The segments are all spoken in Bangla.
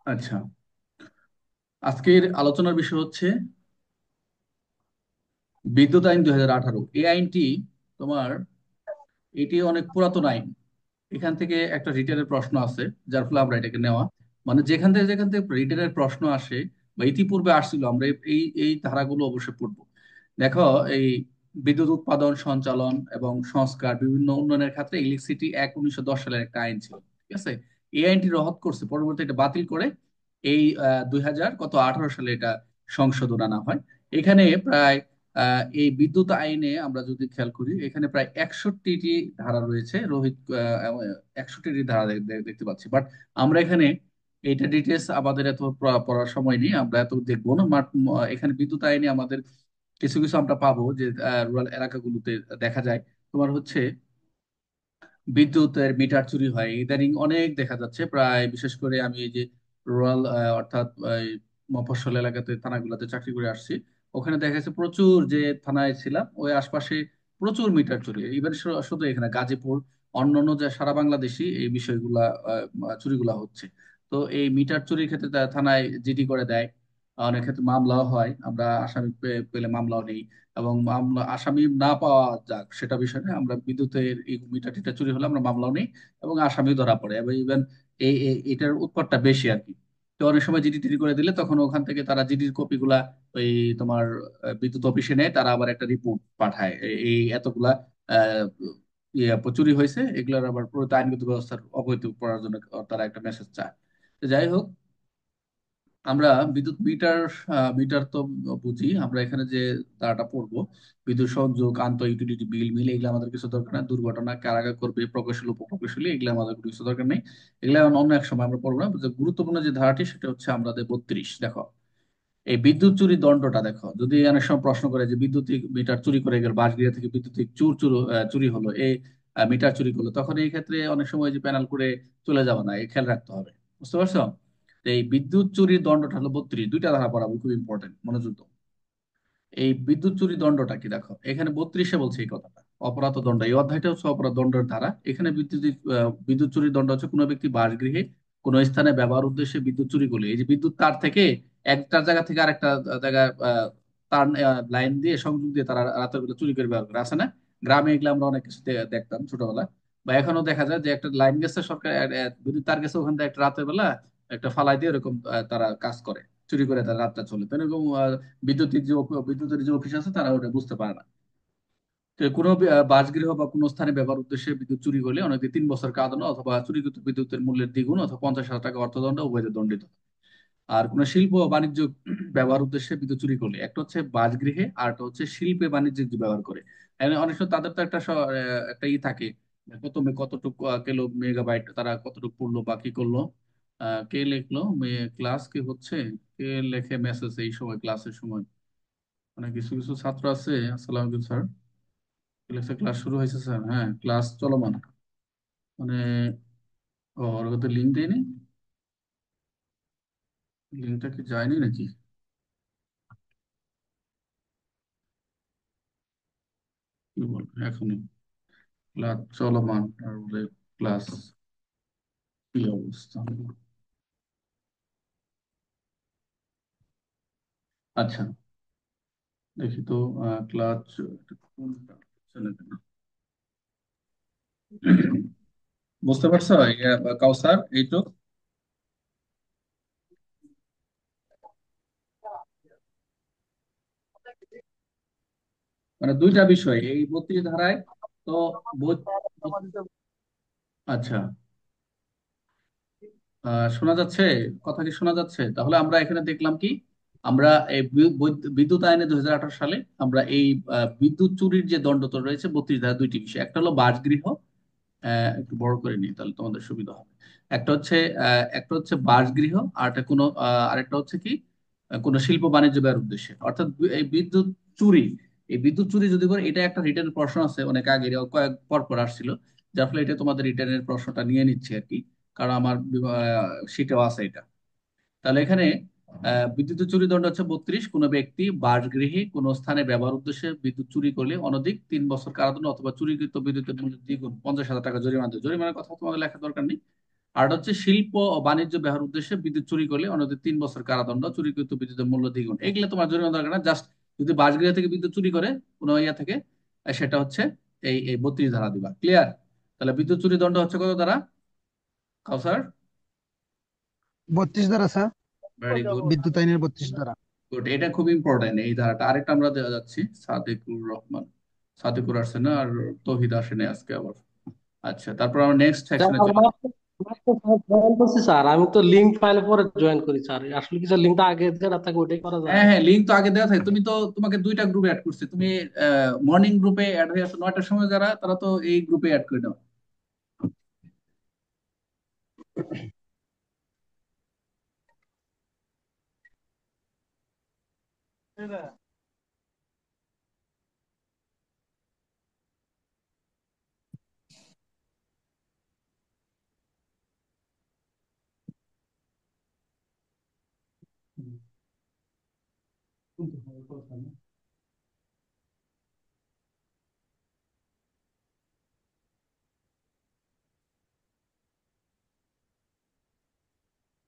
আচ্ছা, আজকের আলোচনার বিষয় হচ্ছে বিদ্যুৎ আইন 2018। এই আইনটি তোমার এটি অনেক পুরাতন আইন। এখান থেকে একটা রিটেনের প্রশ্ন আছে, যার ফলে আমরা এটাকে নেওয়া, মানে যেখান থেকে রিটেনের প্রশ্ন আসে বা ইতিপূর্বে আসছিল, আমরা এই এই ধারাগুলো অবশ্যই পড়বো। দেখো, এই বিদ্যুৎ উৎপাদন, সঞ্চালন এবং সংস্কার বিভিন্ন উন্নয়নের ক্ষেত্রে ইলেকট্রিসিটি অ্যাক্ট 1910 সালের একটা আইন ছিল। ঠিক আছে, এই আইনটি রদ করছে, পরবর্তী এটা বাতিল করে এই 2018 সালে এটা সংশোধন আনা হয়। এখানে প্রায় এই বিদ্যুৎ আইনে আমরা যদি খেয়াল করি, এখানে প্রায় 61টি ধারা রয়েছে। রোহিত 61টি ধারা দেখতে পাচ্ছি, বাট আমরা এখানে এইটা ডিটেলস আমাদের এত পড়ার সময় নেই, আমরা এত দেখবো না। এখানে বিদ্যুৎ আইনে আমাদের কিছু কিছু আমরা পাবো যে রুরাল এলাকাগুলোতে দেখা যায় তোমার হচ্ছে বিদ্যুতের মিটার চুরি হয় ইদানিং অনেক দেখা যাচ্ছে। প্রায় বিশেষ করে আমি এই যে রুরাল অর্থাৎ এই মফস্বল এলাকাতে থানাগুলোতে চাকরি করে আসছি, ওখানে দেখা যাচ্ছে প্রচুর, যে থানায় ছিলাম ওই আশপাশে প্রচুর মিটার চুরি। ইভেন শুধু এখানে গাজীপুর, অন্যান্য যে সারা বাংলাদেশি এই বিষয়গুলা চুরিগুলা হচ্ছে। তো এই মিটার চুরির ক্ষেত্রে থানায় জিডি করে দেয়, অনেক ক্ষেত্রে মামলাও হয়, আমরা আসামি পেলে মামলাও নেই। এবং মামলা আসামি না পাওয়া যাক সেটা বিষয় না, আমরা বিদ্যুতের এই মিটার টিটার চুরি হলে আমরা মামলাও নেই এবং আসামি ধরা পড়ে। এবং ইভেন এটার উৎপাতটা বেশি আর কি। তো অনেক সময় জিডি টিডি করে দিলে তখন ওখান থেকে তারা জিডির কপি গুলা ওই তোমার বিদ্যুৎ অফিসে নেয়, তারা আবার একটা রিপোর্ট পাঠায় এই এতগুলা আহ চুরি হয়েছে, এগুলোর আবার পুরো আইনগত ব্যবস্থার অবহিত করার জন্য তারা একটা মেসেজ চায়। তো যাই হোক, আমরা বিদ্যুৎ মিটার মিটার তো বুঝি। আমরা এখানে যে তারাটা পড়বো, বিদ্যুৎ সংযোগ, আন্ত ইউটিলিটি বিল মিল, এগুলো আমাদের কিছু দরকার নেই। দুর্ঘটনা কারা করবে, প্রকৌশল উপপ্রকৌশলী, এগুলো আমাদের কোনো কিছু দরকার নেই। এগুলো অন্য এক সময় আমরা পড়বো না। যে গুরুত্বপূর্ণ যে ধারাটি সেটা হচ্ছে আমাদের 32। দেখো, এই বিদ্যুৎ চুরি দণ্ডটা দেখো, যদি অনেক সময় প্রশ্ন করে যে বিদ্যুতিক মিটার চুরি করে গেল, বাসগৃহ থেকে বিদ্যুতিক চুরি হলো, এই মিটার চুরি করলো, তখন এই ক্ষেত্রে অনেক সময় যে প্যানাল করে চলে যাওয়া না, এই খেয়াল রাখতে হবে। বুঝতে পারছো? তো এই বিদ্যুৎ চুরির দণ্ডটা হলো 32, দুইটা ধারা পড়াবো, খুব ইম্পর্টেন্ট, মনোযোগ দাও। এই বিদ্যুৎ চুরি দণ্ডটা কি দেখো, এখানে 32-এ বলছে এই কথাটা, অপরাধ ও দণ্ড, এই অধ্যায়টা হচ্ছে অপরাধ দণ্ডের ধারা। এখানে বিদ্যুৎ চুরির দণ্ড হচ্ছে কোনো ব্যক্তি বাসগৃহে কোনো স্থানে ব্যবহার উদ্দেশ্যে বিদ্যুৎ চুরি করলে, এই যে বিদ্যুৎ তার থেকে একটা জায়গা থেকে আরেকটা জায়গায় তার লাইন দিয়ে সংযোগ দিয়ে তারা রাতের বেলা চুরি করে ব্যবহার করে, আছে না? গ্রামে এগুলো আমরা অনেক কিছু দেখতাম ছোটবেলায়, বা এখনো দেখা যায় যে একটা লাইন গেছে সরকার, বিদ্যুৎ তার গেছে, ওখান থেকে একটা রাতের বেলা একটা ফালাই দিয়ে এরকম তারা কাজ করে, চুরি করে তারা রাতটা চলে। তো এরকম বিদ্যুতের যে অফিস আছে তারা ওটা বুঝতে পারে না। তো কোনো বাসগৃহ বা কোনো স্থানে ব্যবহার উদ্দেশ্যে বিদ্যুৎ চুরি করলে অনধিক 3 বছর কারাদণ্ড অথবা চুরিকৃত বিদ্যুতের মূল্যের দ্বিগুণ অথবা 50,000 টাকা অর্থদণ্ড উভয়তে দণ্ডিত। আর কোনো শিল্প ও বাণিজ্য ব্যবহার উদ্দেশ্যে বিদ্যুৎ চুরি করলে, একটা হচ্ছে বাসগৃহে আর একটা হচ্ছে শিল্পে বাণিজ্যে যে ব্যবহার করে। অনেক সময় তাদের তো একটা থাকে, কতটুকু কিলো মেগাবাইট তারা কতটুকু পড়লো বা কি করলো, কে লিখলো, ক্লাস কি হচ্ছে, কে লেখে মেসেজ এই সময় ক্লাসের সময়। মানে কিছু কিছু ছাত্র আছে, আসসালাম আলাইকুম স্যার, ক্লাস শুরু হয়েছে স্যার, হ্যাঁ ক্লাস চলমান, মানে ওর তো লিঙ্ক দেয়নি, লিঙ্কটা কি যায়নি নাকি, কি বলবো এখনই, ক্লাস চলমান আর বলে ক্লাস, কি অবস্থা। আচ্ছা, দেখি তো, ক্লাস বুঝতে পারছো কাউসার এইটুক? মানে দুইটা বিষয় এই 32 ধারায়। তো বোধ- আচ্ছা, শোনা যাচ্ছে, কথা কি শোনা যাচ্ছে? তাহলে আমরা এখানে দেখলাম কি, আমরা এই বিদ্যুৎ আইনে 2018 সালে আমরা এই বিদ্যুৎ চুরির যে দণ্ড তো রয়েছে 32 ধারা, দুইটি বিষয়, একটা হলো বাসগৃহ, একটু বড় করে নিই তাহলে তোমাদের সুবিধা হবে। একটা হচ্ছে একটা হচ্ছে বাসগৃহ, আর একটা কোনো আরেকটা হচ্ছে কি কোনো শিল্প বাণিজ্য ব্যয়ের উদ্দেশ্যে, অর্থাৎ এই বিদ্যুৎ চুরি, এই বিদ্যুৎ চুরি যদি করে, এটা একটা রিটার্ন প্রশ্ন আছে অনেক আগে, কয়েক পর পর আসছিল, যার ফলে এটা তোমাদের রিটার্নের প্রশ্নটা নিয়ে নিচ্ছে আর কি, কারণ আমার শীটেও আছে এটা। তাহলে এখানে বিদ্যুৎ চুরি দণ্ড হচ্ছে 32, কোনো ব্যক্তি বাসগৃহে কোনো স্থানে ব্যবহার উদ্দেশ্যে বিদ্যুৎ চুরি করলে অনধিক 3 বছর কারাদণ্ড অথবা চুরিকৃত বিদ্যুতের মূল্য দ্বিগুণ 50,000 টাকা জরিমানা দেয়। জরিমানার কথা তোমাদের লেখার দরকার নেই, আর হচ্ছে শিল্প ও বাণিজ্য ব্যবহার উদ্দেশ্যে বিদ্যুৎ চুরি করলে অনধিক 3 বছর কারাদণ্ড, চুরিকৃত বিদ্যুতের মূল্য দ্বিগুণ। এগুলো তোমার জন্য দরকার না, জাস্ট যদি বাসগৃহ থেকে বিদ্যুৎ চুরি করে কোনো ইয়া থেকে, সেটা হচ্ছে এই এই 32 ধারা দিবা। ক্লিয়ার? তাহলে বিদ্যুৎ চুরি দণ্ড হচ্ছে কত দ্বারা, কাউসার? 32 ধারা স্যার। Very good. বিদ্যুৎ আইনের 32 ধারা। গুড, এটা খুব ইম্পর্টেন্ট এই ধারাটা। আরেকটা আমরা দেওয়া যাচ্ছি, সাদেকুর রহমান, সাদেকুর আসছে না, আর তৌহিদ আসে না আজকে আবার। আচ্ছা, তারপর আমরা নেক্সট স্যার সেকশনে চলে। আমার তো জয়েন করছি স্যার, আমি তো লিঙ্ক ফাইল পরে জয়েন করি স্যার, আসলে কি স্যার লিঙ্কটা আগে যেটা থাকে ওইটাই করা হ্যাঁ যায়? হ্যাঁ, লিঙ্ক তো আগে দেওয়া থাকে। তুমি তো, তোমাকে দুইটা গ্রুপে অ্যাড করছি তুমি। মর্নিং গ্রুপে অ্যাড হয়ে আসো 9টার সময়, যারা তারা তো এই গ্রুপে অ্যাড করে দাও।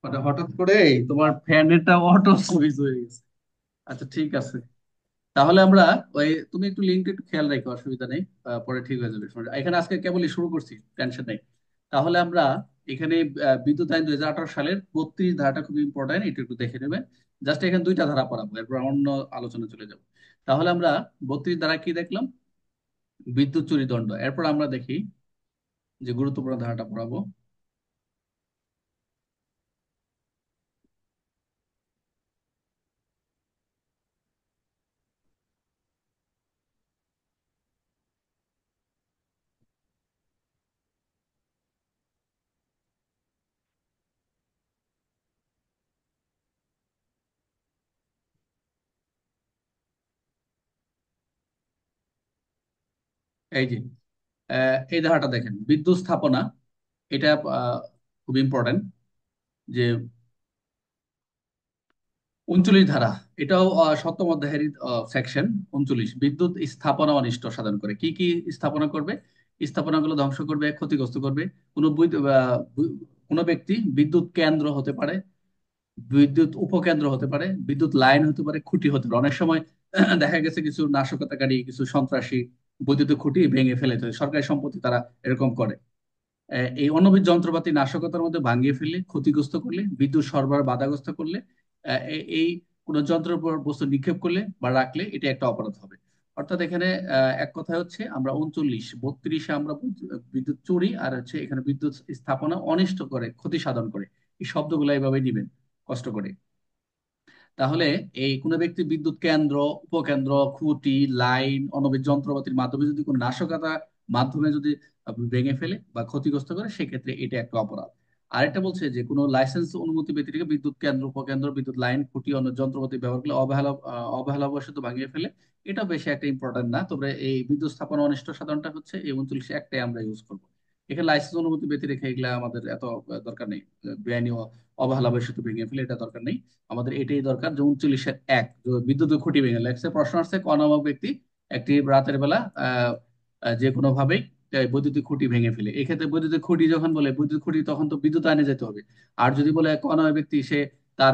মানে হঠাৎ করে তোমার ফ্যানেরটা অটো সুইচ হয়ে গেছে। আচ্ছা ঠিক আছে, তাহলে আমরা ওই, তুমি একটু লিঙ্কটা একটু খেয়াল রাখো, অসুবিধা নেই। পরে ঠিক হয়ে যাবে সমস্যা- এখানে আজকে কেবলই শুরু করছি, টেনশন নেই। তাহলে আমরা এখানে বিদ্যুৎ আইন 2018 সালের 32 ধারাটা খুব ইম্পর্টেন্ট, এটা একটু দেখে নেবে। জাস্ট এখানে দুইটা ধারা পড়াবো, এরপর অন্য আলোচনা চলে যাব। তাহলে আমরা 32 ধারা কি দেখলাম, বিদ্যুৎ চুরি দণ্ড। এরপর আমরা দেখি যে গুরুত্বপূর্ণ ধারাটা পড়াবো। এই যে এই ধারাটা দেখেন, বিদ্যুৎ স্থাপনা, এটা খুব ইম্পর্টেন্ট। যে 39 ধারা, এটাও 7ম অধ্যায়ের সেকশন 39, বিদ্যুৎ স্থাপনা অনিষ্ট সাধন করে। কি কি স্থাপনা করবে? স্থাপনাগুলো ধ্বংস করবে, ক্ষতিগ্রস্ত করবে। কোনো কোনো ব্যক্তি বিদ্যুৎ কেন্দ্র হতে পারে, বিদ্যুৎ উপকেন্দ্র হতে পারে, বিদ্যুৎ লাইন হতে পারে, খুঁটি হতে পারে। অনেক সময় দেখা গেছে কিছু নাশকতাকারী, কিছু সন্ত্রাসী বৈদ্যুতিক খুঁটি ভেঙে ফেলে, তো সরকারি সম্পত্তি তারা এরকম করে। এই অণুবীর যন্ত্রপাতি নাশকতার মধ্যে ভাঙিয়ে ফেললে, ক্ষতিগ্রস্ত করলে, বিদ্যুৎ সরবরাহ বাধাগ্রস্ত করলে, এই কোন যন্ত্রের উপর বস্তু নিক্ষেপ করলে বা রাখলে, এটা একটা অপরাধ হবে। অর্থাৎ এখানে এক কথা হচ্ছে, আমরা 39 32-এ আমরা বিদ্যুৎ চুরি আর হচ্ছে এখানে বিদ্যুৎ স্থাপনা অনিষ্ট করে, ক্ষতি সাধন করে, এই শব্দগুলো এইভাবে নিবেন কষ্ট করে। তাহলে এই কোনো ব্যক্তি বিদ্যুৎ কেন্দ্র, উপকেন্দ্র, খুঁটি, লাইন, অনবীর যন্ত্রপাতির মাধ্যমে যদি কোনো নাশকতা মাধ্যমে যদি ভেঙে ফেলে বা ক্ষতিগ্রস্ত করে, সেক্ষেত্রে এটা একটা অপরাধ। আরেকটা বলছে যে কোনো লাইসেন্স অনুমতি ব্যতিরেকে বিদ্যুৎ কেন্দ্র, উপকেন্দ্র, বিদ্যুৎ লাইন, খুঁটি, অন্য যন্ত্রপাতি ব্যবহার করলে অবহেলাবশত ভাঙিয়ে ফেলে, এটা বেশি একটা ইম্পর্টেন্ট না। তবে এই বিদ্যুৎ স্থাপনা অনিষ্ট সাধারণটা হচ্ছে এই 39 একটাই আমরা ইউজ করবো। এখানে লাইসেন্স অনুমতি ব্যতিরেকে এগুলা আমাদের এত দরকার নেই। বেআইনি অবহেলাবশত ভেঙে ফেলে এটা দরকার নেই। আমাদের এটাই দরকার যে 39-1, বিদ্যুতের খুঁটি ভেঙে লাগছে। প্রশ্ন আসছে, ক নামক ব্যক্তি একটি রাতের বেলা যে কোনো ভাবেই বৈদ্যুতিক খুঁটি ভেঙে ফেলে। এক্ষেত্রে বৈদ্যুতিক খুঁটি যখন বলে বৈদ্যুতিক খুঁটি, তখন তো বিদ্যুৎ আইনে যেতে হবে। আর যদি বলে ক নামক ব্যক্তি সে তার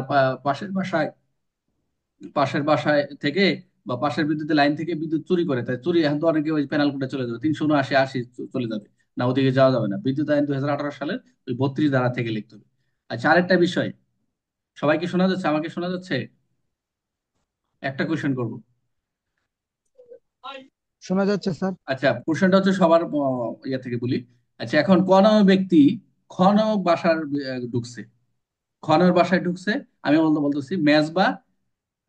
পাশের বাসায় থেকে বা পাশের বিদ্যুতের লাইন থেকে বিদ্যুৎ চুরি করে, তাই চুরি এখন তো অনেকে ওই পেনাল কোডে চলে যাবে, 379 80 চলে যাবে, না ওদিকে যাওয়া যাবে না। বিদ্যুৎ আইন 2018 সালের ওই 32 ধারা থেকে লিখতে হবে। আচ্ছা, আরেকটা বিষয়, সবাইকে শোনা যাচ্ছে? আমাকে শোনা যাচ্ছে? একটা কোয়েশ্চেন করব। শোনা যাচ্ছে স্যার। আচ্ছা, কোশ্চেনটা হচ্ছে সবার ইয়া থেকে বলি। আচ্ছা, এখন ক নামক ব্যক্তি খ নামক বাসার ঢুকছে, খ নামের বাসায় ঢুকছে। আমি বলতেছি মেজবা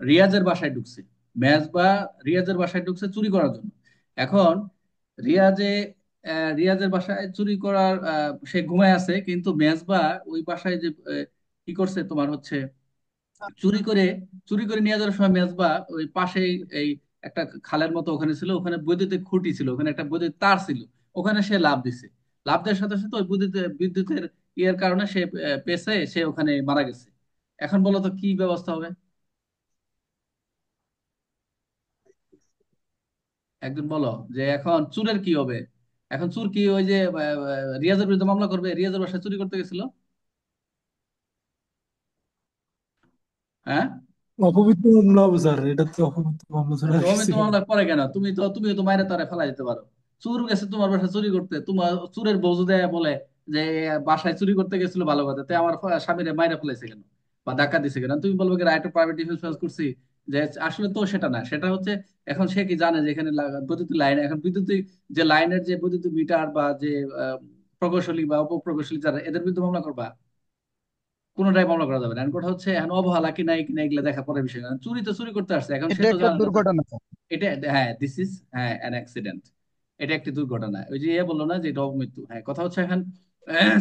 রিয়াজের বাসায় ঢুকছে। মেজবা রিয়াজের বাসায় ঢুকছে চুরি করার জন্য। এখন রিয়াজে রিয়াজের বাসায় চুরি করার, সে ঘুমায় আছে, কিন্তু মেজবা ওই বাসায় যে কি করছে তোমার হচ্ছে চুরি করে, চুরি করে নিয়ে যাওয়ার সময় মেজবা ওই পাশে এই একটা খালের মতো ওখানে ছিল, ওখানে বৈদ্যুতিক খুঁটি ছিল, ওখানে একটা বৈদ্যুতিক তার ছিল, ওখানে সে লাফ দিছে। লাফ দেওয়ার সাথে সাথে ওই বিদ্যুতের ইয়ের কারণে সে পেছে, সে ওখানে মারা গেছে। এখন বলো তো কি ব্যবস্থা হবে? একজন বলো যে এখন চুরের কি হবে? এখন চোর কি ওই যে রিয়াজের বিরুদ্ধে মামলা করবে? রিয়াজের বাসায় চুরি করতে গেছিল। হ্যাঁ, অপবিত্র মামলা হবে স্যার, এটা তো অপবিত্র মামলা চলে তো আমি আসছে তো কেন? মামলা করে কেন? তুমিও তো মায়ের তারে ফেলাই দিতে পারো। চোর গেছে তোমার বাসায় চুরি করতে, তোমার চোরের বউ যদি বলে যে বাসায় চুরি করতে গেছিল ভালো কথা, তে আমার স্বামীরে মাইরা ফেলাইছে কেন বা ধাক্কা দিছে কেন, তুমি বলবে কি right of private defence file করছি? যে আসলে তো সেটা না, সেটা হচ্ছে এখন সে কি জানে যে এখানে বৈদ্যুতিক লাইন, এখন বৈদ্যুতিক যে লাইনের যে বৈদ্যুতিক মিটার বা যে আহ, প্রকৌশলী বা অপপ্রকৌশলী যারা, এদের বিরুদ্ধে মামলা করবা? কোনোটাই মামলা করা যাবে না। এখন কথা হচ্ছে এখন অবহেলা কি নাই কি না এগুলো দেখা পরে বিষয় না। চুরি তো চুরি করতে আসছে, এখন সে এটা তো একটা জানে না যে দুর্ঘটনা স্যার। এটা, হ্যাঁ দিস ইজ, হ্যাঁ অ্যান অ্যাক্সিডেন্ট। এটা একটি দুর্ঘটনা। ওই যে বললো না যে এটা অমৃত্যু। হ্যাঁ, কথা হচ্ছে এখন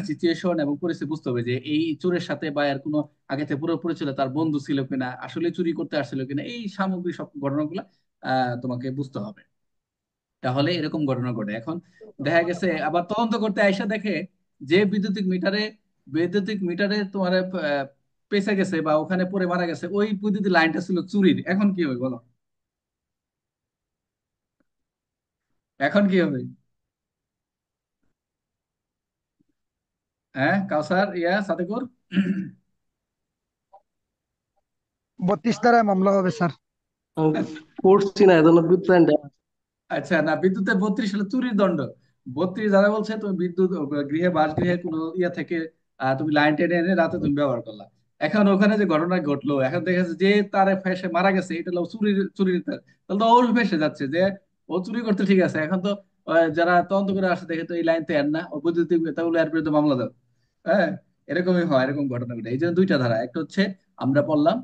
সিচুয়েশন এবং পরিস্থিতি বুঝতে হবে যে এই চোরের সাথে বা এর কোনো আগে থেকে পুরো পরিচয়, তার বন্ধু ছিল কিনা, আসলে চুরি করতে আসছিল কিনা, এই সামগ্রিক সব ঘটনাগুলো তোমাকে বুঝতে হবে। তাহলে এরকম ঘটনা ঘটে। এখন দেখা গেছে আবার তদন্ত করতে আইসা দেখে যে বৈদ্যুতিক মিটারে তোমার পেঁচে গেছে বা ওখানে পড়ে মারা গেছে, ওই বৈদ্যুতিক লাইনটা ছিল চুরির। এখন কি হবে বলো? এখন কি হবে? হ্যাঁ কাউসার, সাদেকুর। 32 ধারায় মামলা হবে স্যার। আমি পড়ছি না, এজন্য বিদ্যুৎ লাইন দেয়া। আচ্ছা, না বিদ্যুতের 32 সালে চুরির দণ্ড। 32 যারা বলছে তুমি বিদ্যুৎ গৃহে বাসগৃহে কোনো ইয়ে থেকে তুমি লাইন টেনে এনে রাতে তুমি ব্যবহার করলা। এখন ওখানে যে ঘটনা ঘটলো, এখন দেখা যাচ্ছে যে তারে ফেসে মারা গেছে, এটা হলো চুরির তাহলে তো ও ফেসে যাচ্ছে যে ও চুরি করতে ঠিক আছে। এখন তো যারা তদন্ত করে আসে দেখে তো এই লাইন তো এর না, ও বৈদ্যুতিক, তাহলে এর বিরুদ্ধে মামলা দাও। হ্যাঁ, এরকমই হয়, এরকম ঘটনা ঘটে। এই জন্য দুইটা ধারা, একটা হচ্ছে আমরা পড়লাম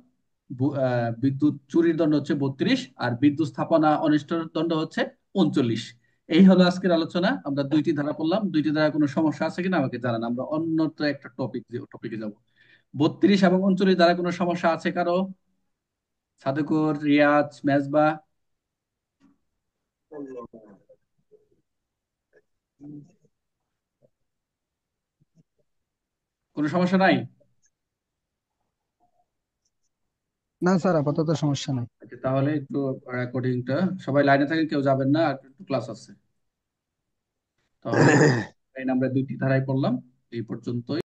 বিদ্যুৎ চুরির দণ্ড হচ্ছে 32, আর বিদ্যুৎ স্থাপনা অনিষ্টের দণ্ড হচ্ছে 39। এই হলো আজকের আলোচনা। আমরা দুইটি ধারা পড়লাম, দুইটি ধারা কোনো সমস্যা আছে কিনা আমাকে জানান, আমরা অন্যত্র একটা টপিকে যাব। 32 এবং 39 দ্বারা কোনো সমস্যা আছে কারো? সাদেকুর, রিয়াজ, মেজবা, কোনো সমস্যা নাই? না স্যার, আপাতত সমস্যা নাই। আচ্ছা, তাহলে একটু রেকর্ডিংটা, সবাই লাইনে থাকেন, কেউ যাবেন না, আর একটু ক্লাস আছে। তাহলে আমরা দুইটি ধারায় পড়লাম এই পর্যন্ত।